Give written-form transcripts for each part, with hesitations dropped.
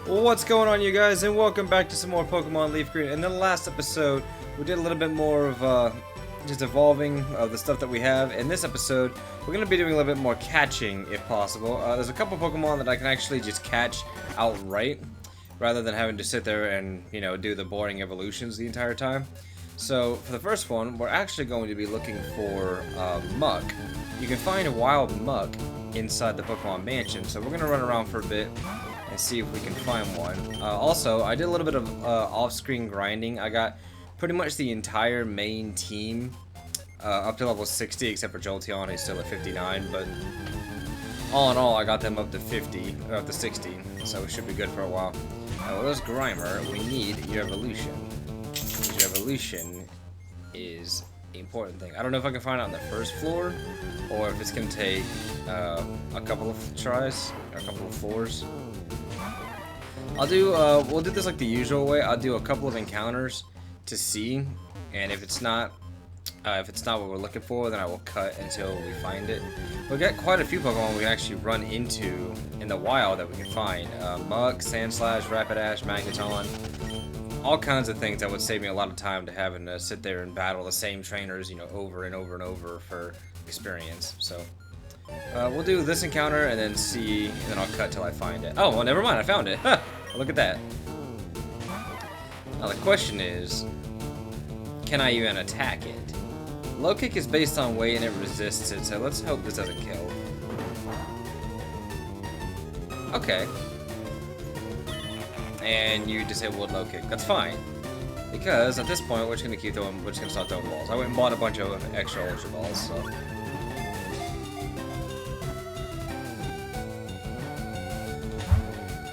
What's going on, you guys, and welcome back to some more Pokemon LeafGreen. In the last episode, we did a little bit more of just evolving of the stuff that we have. In this episode, we're going to be doing a little bit more catching, if possible. There's a couple Pokemon that I can actually just catch outright, rather than having to sit there and, you know, do the boring evolutions the entire time. So, for the first one, we're actually going to be looking for Muck. You can find a wild Muck inside the Pokemon Mansion, so we're going to run around for a bit and see if we can find one. Also, I did a little bit of off-screen grinding. I got pretty much the entire main team up to level 60, except for Jolteon, who's still at 59, but all in all, I got them up to 50, or up to 60, so we should be good for a while. Well, there's Grimer. We need your evolution. Your evolution is the important thing. I don't know if I can find it on the first floor, or if it's going to take a couple of tries, or a couple of floors. I'll do, we'll do this like the usual way. I'll do a couple of encounters to see, and if it's not what we're looking for, then I will cut until we find it. We've got quite a few Pokemon we can actually run into in the wild that we can find. Muk, Sandslash, Rapidash, Magneton, all kinds of things that would save me a lot of time to having to sit there and battle the same trainers, you know, over and over and over for experience. So we'll do this encounter and then see, and then I'll cut till I find it. Oh, well, never mind, I found it. Huh, look at that. Now the question is, can I even attack it? Low kick is based on weight and it resists it, so let's hope this doesn't kill. Okay. And you disabled low kick. That's fine. Because at this point, we're just gonna keep throwing, we're just gonna start throwing balls. I went and bought a bunch of extra Ultra Balls, so.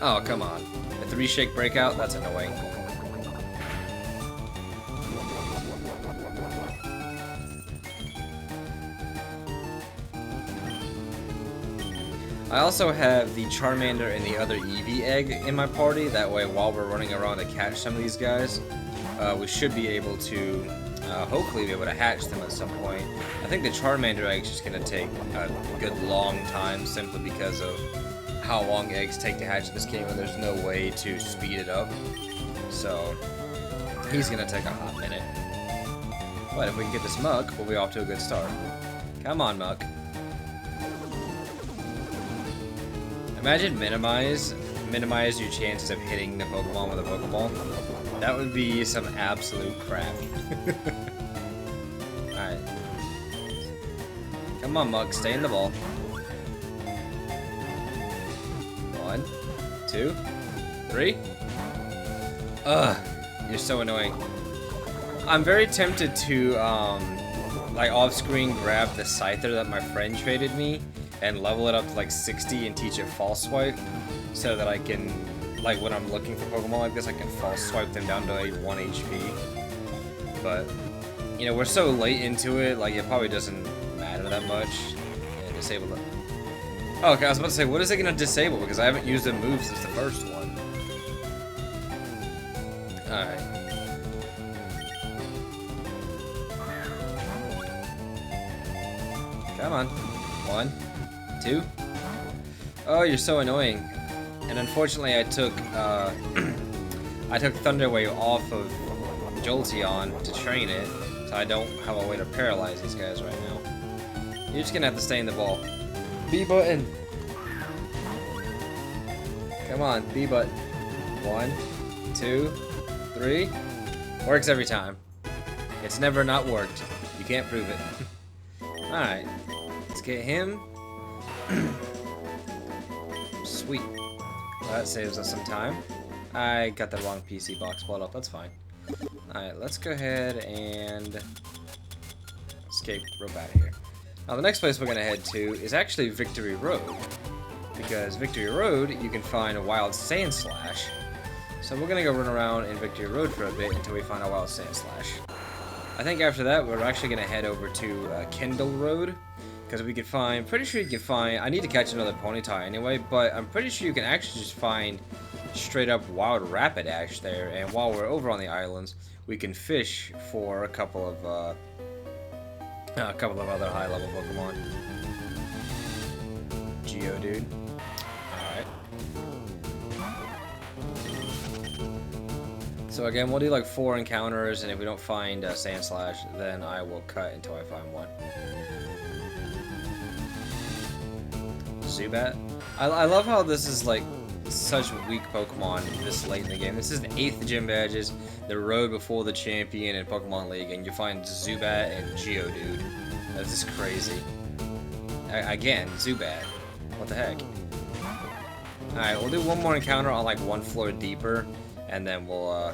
Oh, come on. A 3-shake breakout? That's annoying. I also have the Charmander and the other Eevee egg in my party. That way, while we're running around to catch some of these guys, we should be able to, hopefully be able to hatch them at some point. I think the Charmander egg is just going to take a good long time simply because of how long eggs take to hatch in this game, and there's no way to speed it up. So, he's going to take a hot minute. But if we can get this Muck, we'll be off to a good start. Come on, Muck. Imagine minimize your chances of hitting the Pokemon with a Pokeball. That would be some absolute crap. Alright. Come on, Muck, stay in the ball. 1, 2, 3. Ugh, you're so annoying. I'm very tempted to, like, off-screen grab the Scyther that my friend traded me and level it up to like 60 and teach it false swipe, so that I can, like, when I'm looking for Pokemon like this, I can false swipe them down to a 1 HP. But, you know, we're so late into it, like, it probably doesn't matter that much. And disable it. Oh, okay, I was about to say, what is it gonna disable? Because I haven't used the move since the first one. Alright. Come on. 1, 2. Oh, you're so annoying. And unfortunately, I took Thunder Wave off of Jolteon to train it, so I don't have a way to paralyze these guys right now. You're just gonna have to stay in the ball. B button. Come on, B button. 1, 2, 3. Works every time. It's never not worked. You can't prove it. Alright. Let's get him. Sweet. Well, that saves us some time. I got the wrong PC box pulled up. That's fine. Alright, let's go ahead and escape rope out of here. Now, the next place we're going to head to is actually Victory Road. Because Victory Road, you can find a wild Sandslash. So we're going to go run around in Victory Road for a bit until we find a wild Sandslash. I think after that, we're actually going to head over to Kendall Road. Because we could find, pretty sure you can find, I need to catch another Ponyta anyway, but I'm pretty sure you can actually just find straight up wild Rapidash there. And while we're over on the islands, we can fish for a couple of other high level Pokemon. Geodude. Alright. So again, we'll do like 4 encounters, and if we don't find Sand Slash, then I will cut until I find one. Zubat. I love how this is like such weak Pokemon this late in the game. This is the 8th gym badges, the road before the champion in Pokemon League, and you find Zubat and Geodude. That's just crazy. Again, Zubat. What the heck? Alright, we'll do one more encounter on like 1 floor deeper, and then we'll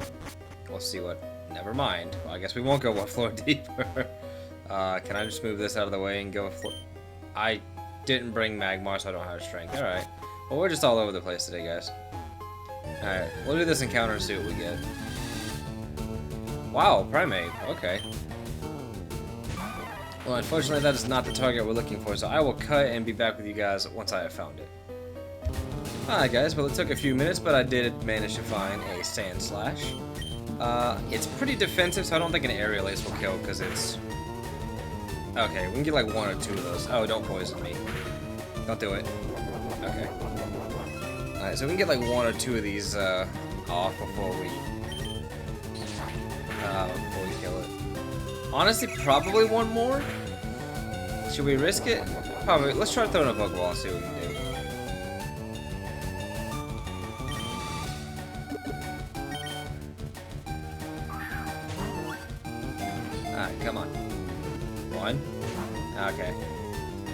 see what... Never mind. Well, I guess we won't go 1 floor deeper. Can I just move this out of the way and go a floor... I didn't bring Magmar, so I don't have strength. Alright. Well, we're just all over the place today, guys. Alright, we'll do this encounter and see what we get. Wow, Primate. Okay. Well, unfortunately, that is not the target we're looking for, so I will cut and be back with you guys once I have found it. Alright, guys. Well, it took a few minutes, but I did manage to find a Sand Slash. It's pretty defensive, so I don't think an Aerial Ace will kill, because it's... Okay, we can get like 1 or 2 of those. Oh, don't poison me. Don't do it. Okay. Alright, so we can get like 1 or 2 of these off before we kill it. Honestly, probably 1 more. Should we risk it? Probably. Let's try throwing a Pokeball and see what we can do. Alright, come on. 1. Okay.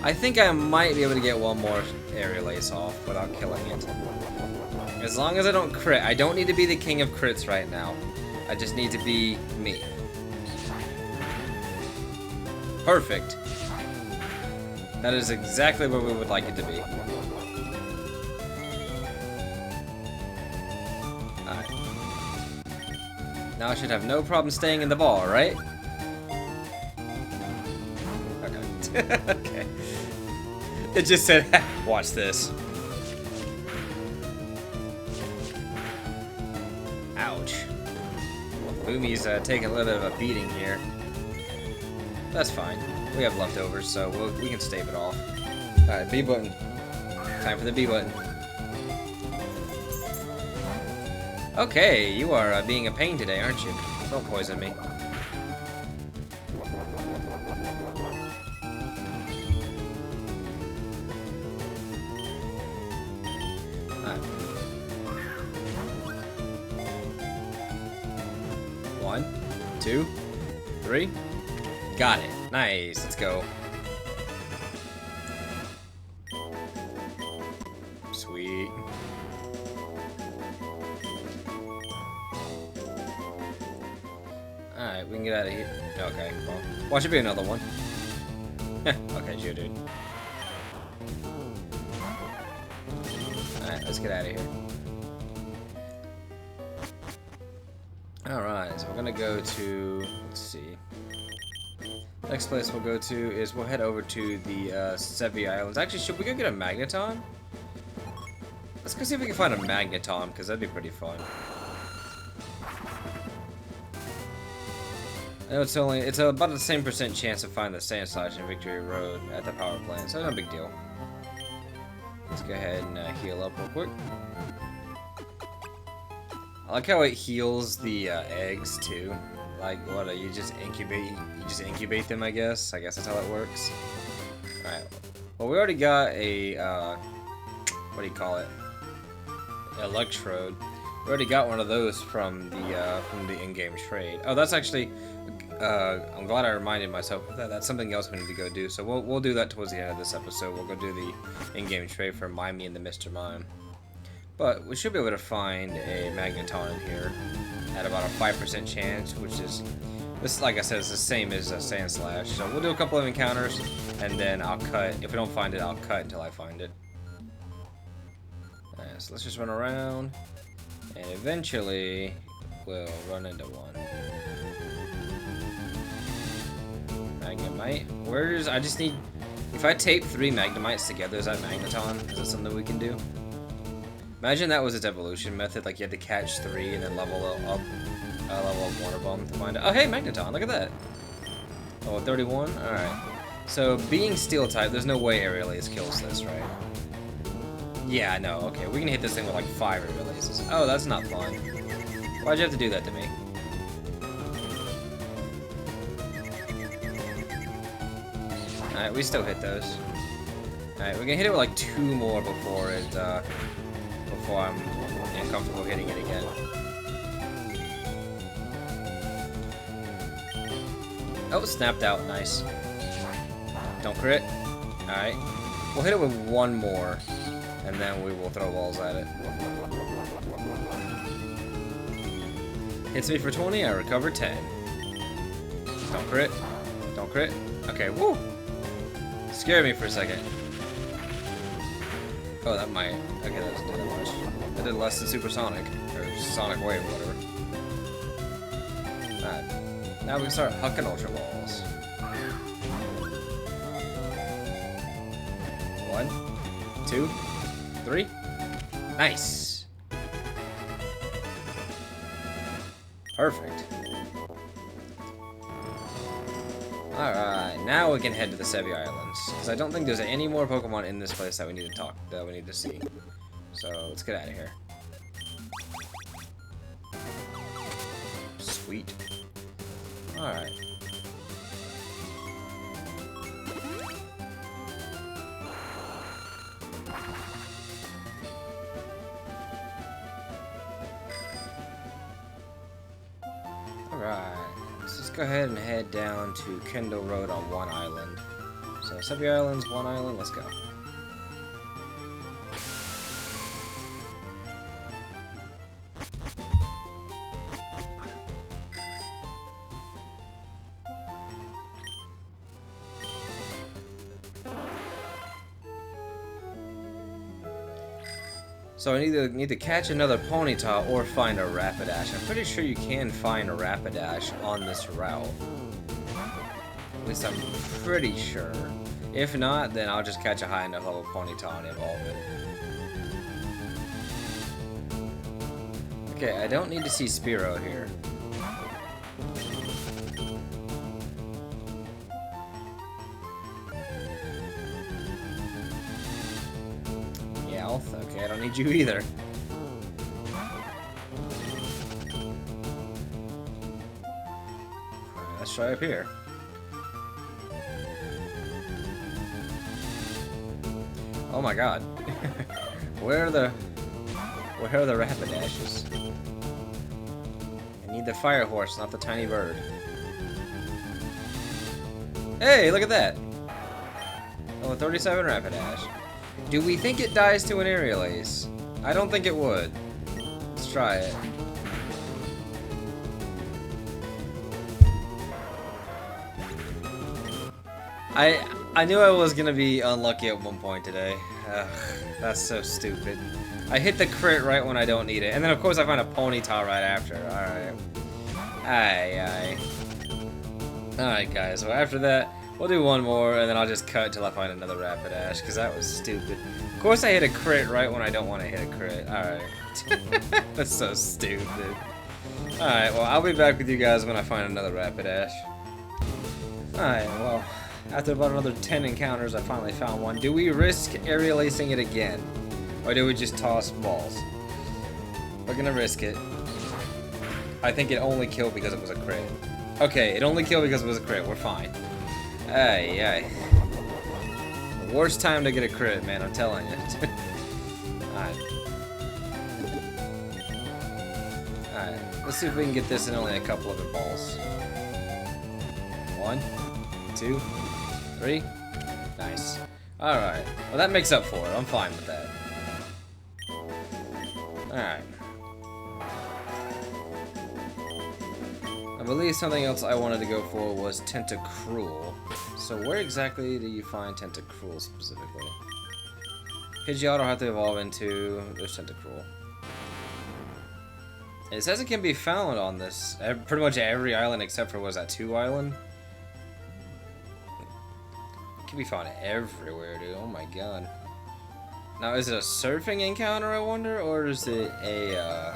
I think I might be able to get 1 more Aerial Ace off without killing it. As long as I don't crit. I don't need to be the king of crits right now. I just need to be me. Perfect. That is exactly where we would like it to be. Alright. Now I should have no problem staying in the ball, right? Okay. Okay. It just said, watch this. Ouch. Boomy's taking a little bit of a beating here. That's fine. We have leftovers, so we can stave it off. Alright, B button. Time for the B button. Okay, you are being a pain today, aren't you? Don't poison me. Alright. 1, 2, 3. Got it. Nice. Let's go. Sweet. Alright, we can get out of here. Okay, well, watch it be another one. Okay, Geodude. Alright, let's get out of here. Alright, so we're gonna go to... Let's see. Next place we'll go to is we'll head over to the Sevi Islands. Actually, should we go get a Magneton? Let's go see if we can find a Magneton, because that'd be pretty fun. I know it's about the same % chance to find the Sand Slash in Victory Road at the power plant, so no big deal. Let's go ahead and heal up real quick. I like how it heals the eggs too. Like what? You just incubate them, I guess. I guess that's how that works. All right. Well, we already got a what do you call it? Electrode. We already got one of those from the in-game trade. Oh, that's actually. I'm glad I reminded myself that that's something else we need to go do. So we'll do that towards the end of this episode. We'll go do the in-game trade for Mimey and the Mr. Mime. But we should be able to find a Magneton in here at about a 5% chance, which is this, like I said, is the same as a Sand Slash. So we'll do a couple of encounters, and then I'll cut. If we don't find it, I'll cut until I find it. Alright, so let's just run around, and eventually we'll run into one. Magnemite. Where's... I just need... If I tape 3 Magnemites together, is that Magneton? Is that something we can do? Imagine that was its evolution method, like you had to catch 3 and then level up Water Bomb to find it. Oh, hey, Magneton, look at that. Oh, 31? Alright. So, being Steel type, there's no way Aerial Ace kills this, right? Yeah, no, okay. We can hit this thing with like 5 Aerial Aces. Oh, that's not fun. Why'd you have to do that to me? Alright, we still hit those. Alright, we're gonna hit it with like 2 more before it, before I'm comfortable hitting it again. Oh, snapped out, nice. Don't crit. Alright. We'll hit it with 1 more, and then we will throw balls at it. Hits me for 20, I recover 10. Don't crit. Don't crit. Okay, woo! Scared me for a second. Oh, that might... Okay, that doesn't do that much. That did less than Supersonic. Or Sonic Wave, or whatever. Alright. Now we can start hucking Ultra Balls. 1, 2, 3. Nice! Perfect. Alright, now we can head to the Sevi Islands. Because I don't think there's any more Pokemon in this place that we need to see. So let's get out of here. Sweet. Alright. Alright. Let's just go ahead and head down to Kendall Road on 1 island. So Sevi Islands, 1 island, let's go. So I need to catch another Ponyta or find a Rapidash. I'm pretty sure you can find a Rapidash on this route. At least I'm pretty sure. If not, then I'll just catch a high enough level Ponyta and evolve it. Okay, I don't need to see Spearow here. Okay, I don't need you either. Alright, let's try up here. Oh my god. Where are the Rapidashes? I need the fire horse, not the tiny bird. Hey, look at that! Oh, 37 Rapidash. Do we think it dies to an Aerial Ace? I don't think it would. Let's try it. I knew I was gonna be unlucky at one point today. Ugh, that's so stupid. I hit the crit right when I don't need it, and then of course I find a Ponyta right after. Alright. Alright guys, so after that, we'll do 1 more, and then I'll just cut till I find another Rapidash, because that was stupid. Of course I hit a crit right when I don't want to hit a crit. Alright. That's so stupid. Alright, well, I'll be back with you guys when I find another Rapidash. Alright, well, after about another 10 encounters, I finally found one. Do we risk aerial acing it again? Or do we just toss balls? We're gonna risk it. I think it only killed because it was a crit. Okay, it only killed because it was a crit. We're fine. Ay. Worst time to get a crit, man, I'm telling you. Alright. Alright, let's see if we can get this in only a couple of balls. 1, 2, 3. Nice. Alright. Well, that makes up for it. I'm fine with that. Alright. I believe something else I wanted to go for was Tentacruel. So where exactly do you find Tentacruel specifically? Pidgeotto will have to evolve into... There's Tentacruel. It says it can be found on this, pretty much every island except for, was that 2 island? It can be found everywhere, dude. Oh my god. Now, is it a surfing encounter, I wonder? Or is it a,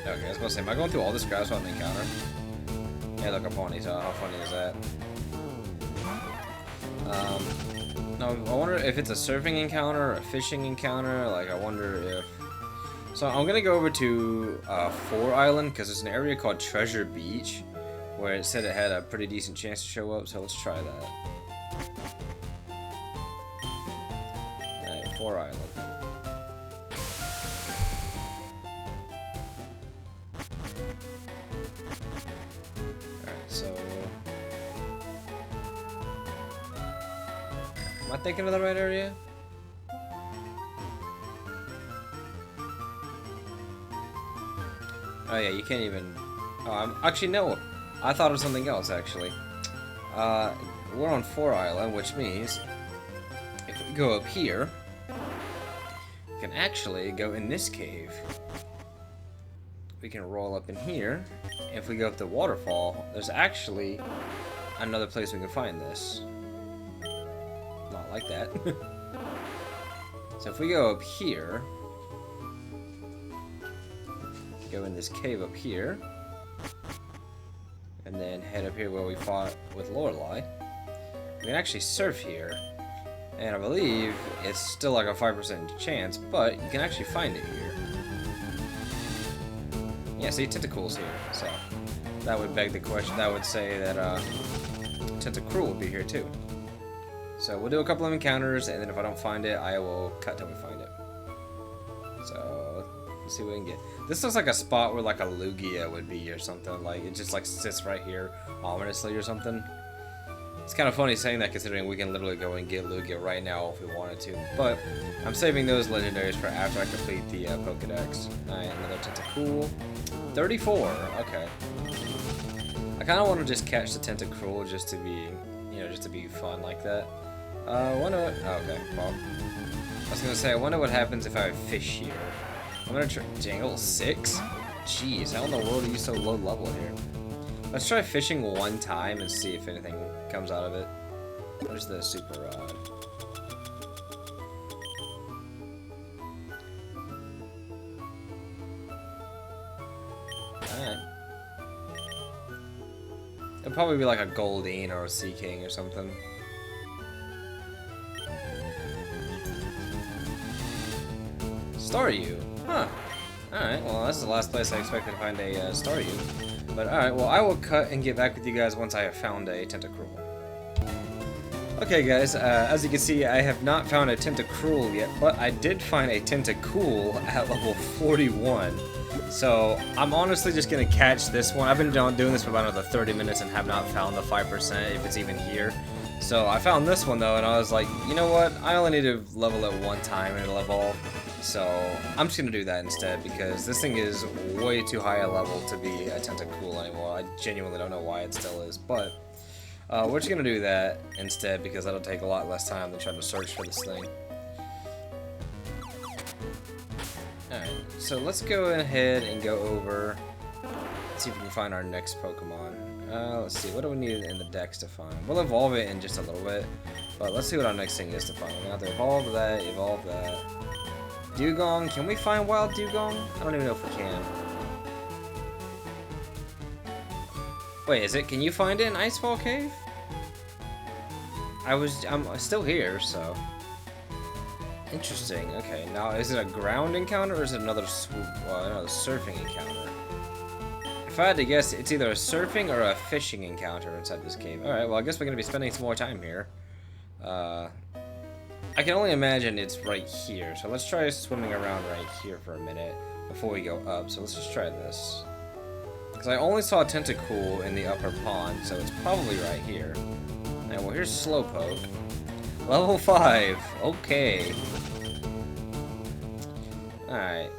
Okay, I was gonna say, am I going through all this grass without an encounter? Yeah, look, a Ponyta. How funny is that? No, I wonder if it's a surfing encounter or a fishing encounter. Like, I wonder if So I'm gonna go over to 4 Island because there's an area called Treasure Beach where it said it had a pretty decent chance to show up, so let's try that. Alright, 4 Island. Alright, so... Am I thinking of the right area? Oh yeah, you can't even... Oh, actually, no. I thought of something else, actually. We're on 4 Island, which means... If we go up here... We can actually go in this cave. We can roll up in here. If we go up the waterfall, there's actually another place we can find this. Not like that. So if we go up here... Go in this cave up here, and then head up here where we fought with Lorelei. We can actually surf here, and I believe it's still like a 5% chance, but you can actually find it here. Yeah, see, Tentacruel's here, so that would beg the question. That would say that Tentacruel would be here too. So we'll do a couple of encounters, and then if I don't find it, I will cut till we find it. So let's see what we can get. This looks like a spot where like a Lugia would be or something. Like it just like sits right here ominously or something. It's kind of funny saying that considering we can literally go and get Lugia right now if we wanted to. But I'm saving those legendaries for after I complete the Pokedex. Alright, another Tentacruel. 34. Okay. I kind of want to just catch the Tentacruel just to be, you know, just to be fun like that. Wonder what... Oh, okay. Well, I was gonna say, I wonder what happens if I fish here. I'm gonna try Jangle 6? Jeez, how in the world are you so low level here? Let's try fishing one time and see if anything comes out of it. Where's the super rod? Alright. It'll probably be like a Goldeen or a Sea King or something. Staryu. Huh. Alright, well that's the last place I expected to find a Staryu. But alright, well I will cut and get back with you guys once I have found a Tentacruel. Okay guys, as you can see I have not found a Tentacruel yet, but I did find a Tentacool at level 41. So I'm honestly just going to catch this one. I've been doing this for about another 30 minutes and have not found the 5% if it's even here. So I found this one though and I was like, you know what, I only need to level it one time and it'll evolve. So I'm just going to do that instead because this thing is way too high a level to be a Tentacool anymore. I genuinely don't know why it still is, but we're just going to do that instead because that'll take a lot less time than trying to search for this thing. Alright, so let's go ahead and go over, let's see if we can find our next Pokemon. Let's see, what do we need in the Dex to find? We'll evolve it in just a little bit, but let's see what our next thing is to find. We have to evolve that, Dugong, can we find wild Dugong? I don't even know if we can. Wait, can you find it in Icefall Cave? I'm still here, so. Interesting, okay. Now, is it a ground encounter or is it another surfing encounter? If I had to guess, it's either a surfing or a fishing encounter inside this cave. Alright, well I guess we're going to be spending some more time here. I can only imagine it's right here, so let's try swimming around right here for a minute before we go up. So let's just try this. Because I only saw a Tentacool in the upper pond, so it's probably right here. Alright, well here's Slowpoke. Level 5, okay. Alright.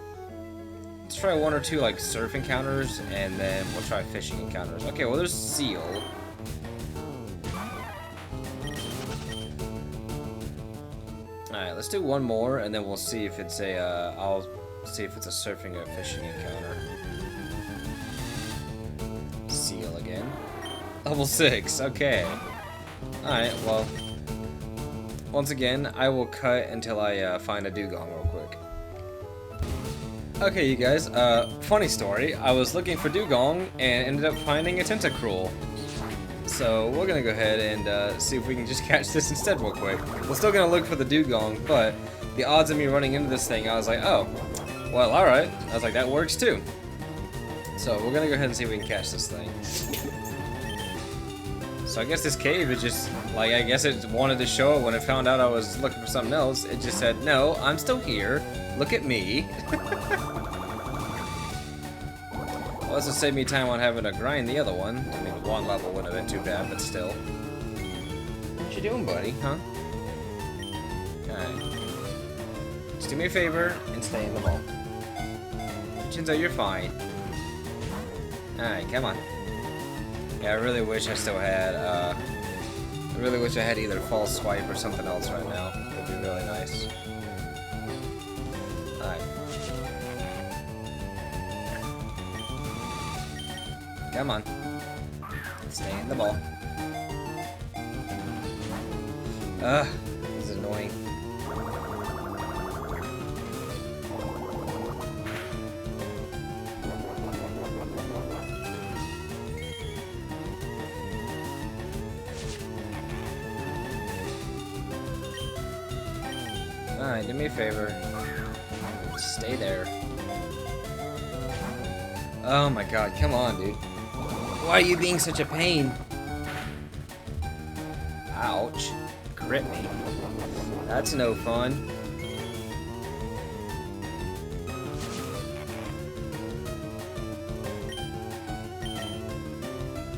Let's try one or two like surf encounters, and then we'll try fishing encounters. Okay, well there's Seal. Alright, let's do one more, and then we'll see if it's a, I'll see if it's a surfing or fishing encounter. Seal again. Level 6, okay. Alright, well, once again, I will cut until I find a Dugong real quick. Okay, you guys, funny story. I was looking for Dugong and ended up finding a Tentacruel. So we're gonna go ahead and see if we can just catch this instead real quick. We're still gonna look for the Dugong, but the odds of me running into this thing, I was like, oh, Well, alright. I was like, that works too. So, we're gonna go ahead and see if we can catch this thing. So I guess this cave is just, like, I guess it wanted to show it when it found out I was looking for something else. It just said, no, I'm still here. Look at me. Well, this will save me time on having to grind the other one. I mean, one level wouldn't have been too bad, but still. What you doing, buddy, huh? Alright. Just do me a favor and stay in the ball. Shinzo, you're fine. Alright, come on. Yeah, I really wish I still had, I really wish I had either false swipe or something else right now. It'd be really nice. Alright. Come on. Stay in the ball. Ugh, this is annoying. Alright, do me a favor. Stay there. Oh my god, come on, dude. Why are you being such a pain? Ouch. Crit me. That's no fun.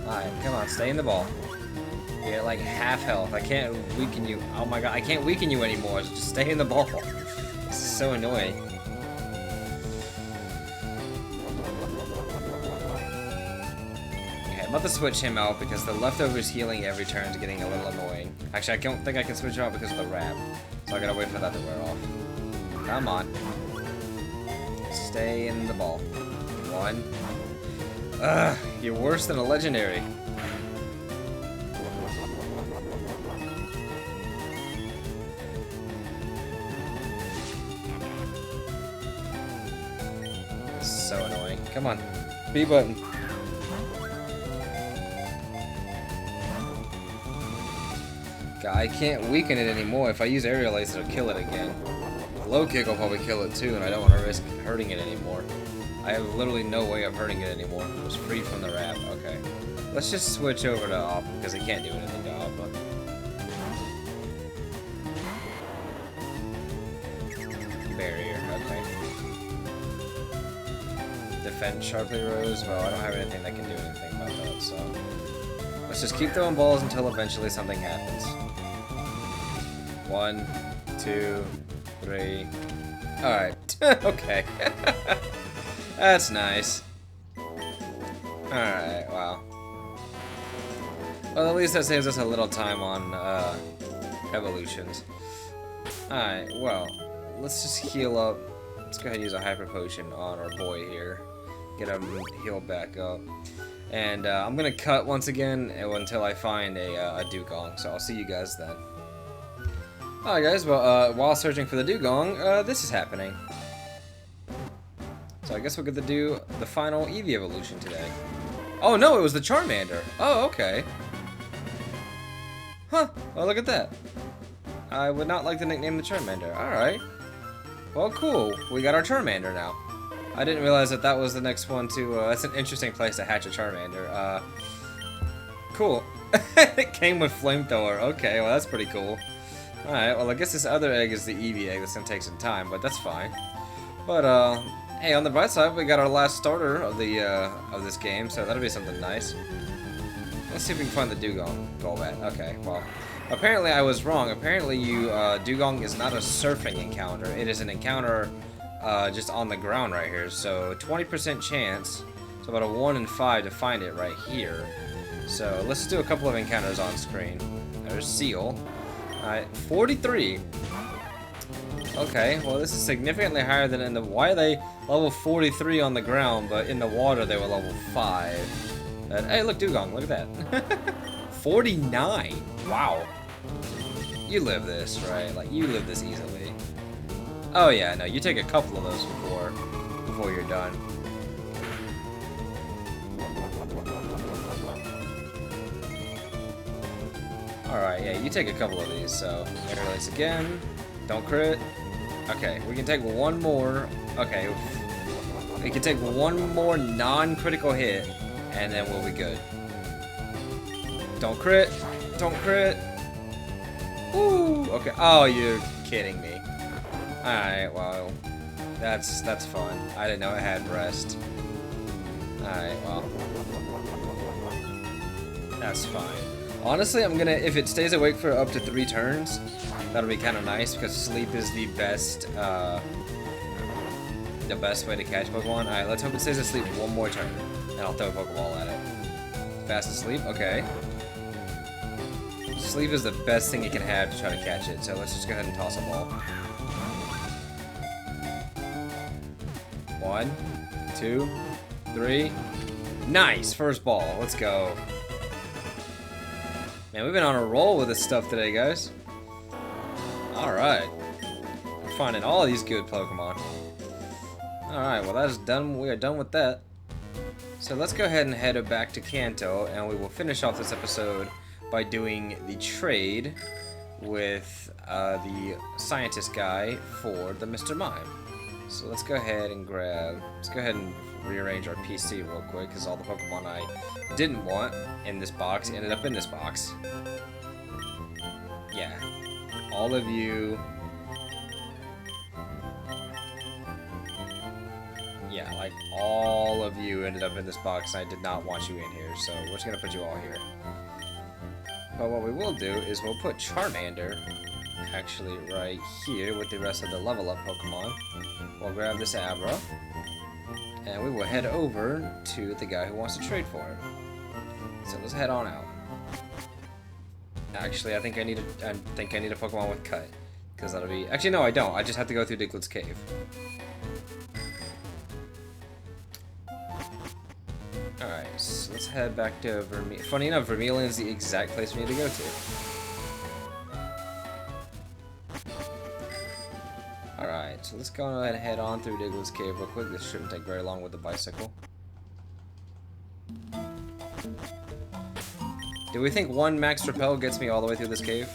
Alright, come on, stay in the ball. You're at like half health. I can't weaken you. Oh my god, I can't weaken you anymore. So just stay in the ball. This is so annoying. Okay, I'm about to switch him out because the leftovers healing every turn is getting a little annoying. Actually, I don't think I can switch him out because of the wrap. So I gotta wait for that to wear off. Come on. Stay in the ball. One. Ugh, you're worse than a legendary. So annoying. Come on. B button. God, I can't weaken it anymore. If I use aerial ace, it'll kill it again. Low kick will probably kill it too, and I don't want to risk hurting it anymore. I have literally no way of hurting it anymore. It was free from the wrap. Okay. Let's just switch over to op, because I can't do anything to op. Barrier. Okay. Defend sharply rose. Well, I don't have anything that can do anything about that, so let's just keep throwing balls until eventually something happens. 1, 2, 3. Alright. Okay. That's nice. Alright, wow. Well, at least that saves us a little time on evolutions. Alright, well, let's just heal up. Let's go ahead and use a hyper potion on our boy here. Get him healed back up. And I'm gonna cut once again until I find a dugong. So I'll see you guys then. Alright guys, well while searching for the dugong, this is happening. So I guess we'll get to do the final Eevee evolution today. Oh no, it was the Charmander. Oh, okay. Huh, well look at that. I would not like to nickname the Charmander. Alright. Well, cool. We got our Charmander now. I didn't realize that that was the next one to, that's an interesting place to hatch a Charmander. Cool. It came with Flamethrower. Okay, well that's pretty cool. Alright, well I guess this other egg is the Eevee egg. That's gonna take some time, but that's fine. But, hey, on the bright side, we got our last starter of the, of this game, so that'll be something nice. Let's see if we can find the Dugong. Golbat. Okay, well, apparently I was wrong. Apparently Dugong is not a surfing encounter. It is an encounter, just on the ground right here. So 20% chance, so about a 1 in 5 to find it right here. So let's do a couple of encounters on screen. There's Seal. Alright, 43. Okay, well this is significantly higher than in the... Why are they level 43 on the ground, but in the water they were level 5? Hey, look, Dugong, look at that. 49! Wow. You live this, right? Like, you live this easily. Oh yeah, no, you take a couple of those before you're done. Alright, yeah, you take a couple of these, so... Air release again. Don't crit. Okay, we can take one more Okay. We can take one more non-critical hit, and then we'll be good. Don't crit. Don't crit. Woo. Okay. Oh, you're kidding me. Alright, well. That's fun. I didn't know it had rest. Alright, well. That's fine. Honestly, I'm gonna, if it stays awake for up to 3 turns, that'll be kind of nice, because sleep is the best way to catch Pokemon. Alright, let's hope it stays asleep one more turn, and I'll throw a Pokeball at it. Fast asleep? Okay. Sleep is the best thing you can have to try to catch it, so let's just go ahead and toss a ball. 1, 2, 3. Nice! First ball. Let's go. Man, we've been on a roll with this stuff today, guys. Alright. We're finding all these good Pokemon. Alright, well that is done. We are done with that. So let's go ahead and head back to Kanto, and we will finish off this episode by doing the trade with the scientist guy for the Mr. Mime. So let's go ahead and rearrange our PC real quick, because all the Pokemon I didn't want in this box ended up in this box. Yeah. All of you... Yeah, like, all of you ended up in this box, and I did not want you in here, so we're just gonna put you all here. But what we will do is we'll put Charmander actually right here with the rest of the level up Pokemon. We'll grab this Abra, and we will head over to the guy who wants to trade for it. So let's head on out. Actually, I think I need a Pokemon with Cut, because that'll be. Actually, no, I don't. I just have to go through Diglett's cave. Alright, so let's head back to Vermilion. Funny enough, Vermilion is the exact place we need to go to. Alright, so let's go ahead and head on through Diglett's cave real quick. This shouldn't take very long with the bicycle. Do we think 1 max repel gets me all the way through this cave?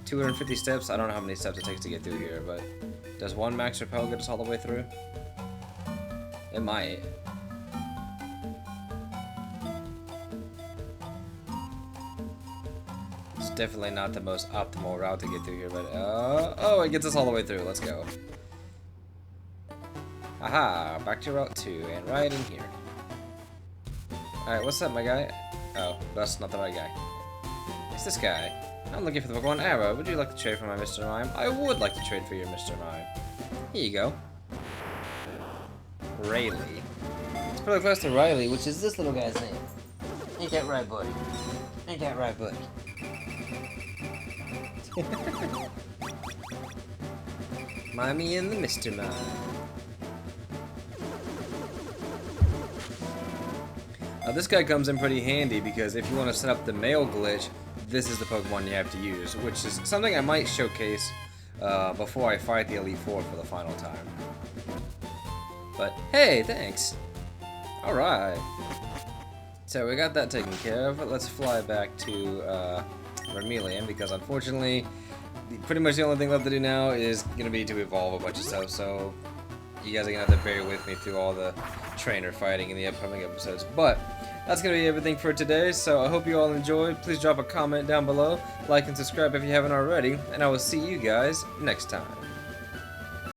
250 steps? I don't know how many steps it takes to get through here, but does 1 max repel get us all the way through? It might. It's definitely not the most optimal route to get through here, but oh, it gets us all the way through. Let's go. Aha, back to Route 2, and right in here. Alright, what's up, my guy? Oh, that's not the right guy. It's this guy. I'm looking for the Pokemon Arrow. Would you like to trade for my Mr. Mime? I would like to trade for your Mr. Mime. Here you go. Rayleigh. It's pretty close to Riley, which is this little guy's name. Ain't that right, buddy? Ain't that right, buddy? Mimey and the Mr. Mime. Now this guy comes in pretty handy because if you want to set up the mail glitch, this is the Pokemon you have to use, which is something I might showcase before I fight the Elite Four for the final time. But hey, thanks! Alright. So we got that taken care of. Let's fly back to Vermilion, because unfortunately, pretty much the only thing left to do now is going to be to evolve a bunch of stuff, so you guys are going to have to bear with me through all the trainer fighting in the upcoming episodes. But that's going to be everything for today, so I hope you all enjoyed. Please drop a comment down below, like and subscribe if you haven't already, and I will see you guys next time.